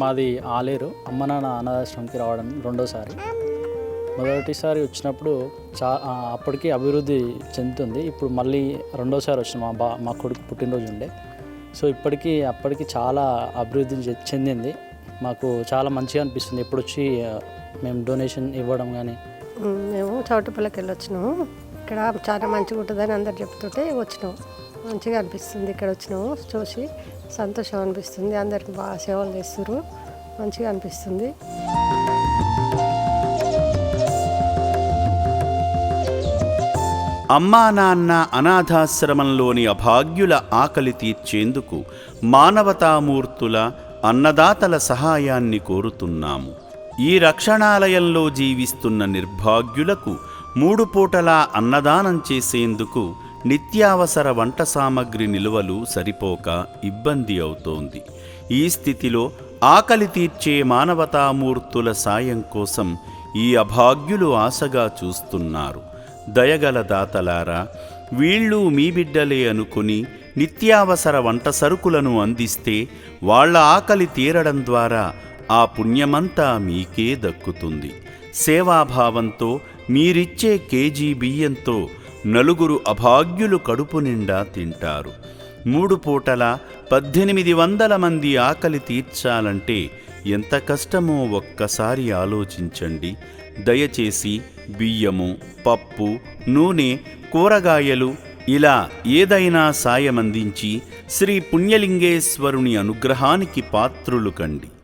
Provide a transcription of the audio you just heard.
మాది ఆలేరు అమ్మ నాన్న అనాథాశ్రమంకి రావడం రెండోసారి. మొదటిసారి వచ్చినప్పుడు అప్పటికి అభివృద్ధి చెందుతుంది. ఇప్పుడు మళ్ళీ రెండోసారి వచ్చిన మా కొడుకు పుట్టినరోజు ఉండే. సో అప్పటికి చాలా అభివృద్ధి చెందింది. మాకు చాలా మంచిగా అనిపిస్తుంది ఎప్పుడు వచ్చి మేము డొనేషన్ ఇవ్వడం. కానీ మేము చౌటుపల్లికి వెళ్ళి వచ్చినాము. ఇక్కడ చాలా మంచిగా ఉంటుందని అందరు చెప్తుంటే వచ్చినాము. మంచిగా అనిపిస్తుంది. ఇక్కడ వచ్చినాము చూసి సంతోషం అనిపిస్తుంది. అందరికి బాగా సేవలు చేస్తారు, మంచిగా అనిపిస్తుంది. అమ్మా నాన్న అనాథాశ్రమంలోని అభాగ్యుల ఆకలి తీర్చేందుకు మానవతామూర్తుల అన్నదాతల సహాయాన్ని కోరుతున్నాము. ఈ రక్షణాలయంలో జీవిస్తున్న నిర్భాగ్యులకు 3 పూటలా అన్నదానం చేసేందుకు నిత్యావసర వంట సామగ్రి నిల్వలు సరిపోక ఇబ్బంది అవుతోంది. ఈ స్థితిలో ఆకలి తీర్చే మానవతామూర్తుల సాయం కోసం ఈ అభాగ్యులు ఆశగా చూస్తున్నారు. దయగల దాతలారా, వీళ్ళు మీ బిడ్డలే అనుకుని నిత్యావసర వంట సరుకులను అందిస్తే వాళ్ల ఆకలి తీరడం ద్వారా ఆ పుణ్యమంతా మీకే దక్కుతుంది. సేవాభావంతో మీరిచ్చే కేజీ బియ్యంతో 4 అభాగ్యులు కడుపు నిండా తింటారు. 3 పూటల 1800 మంది ఆకలి తీర్చాలంటే ఎంత కష్టమో ఒక్కసారి ఆలోచించండి. దయచేసి బియ్యము, పప్పు, నూనె, కూరగాయలు ఇలా ఏదైనా సాయమందించి శ్రీ పుణ్యలింగేశ్వరుని అనుగ్రహానికి పాత్రులు కండి.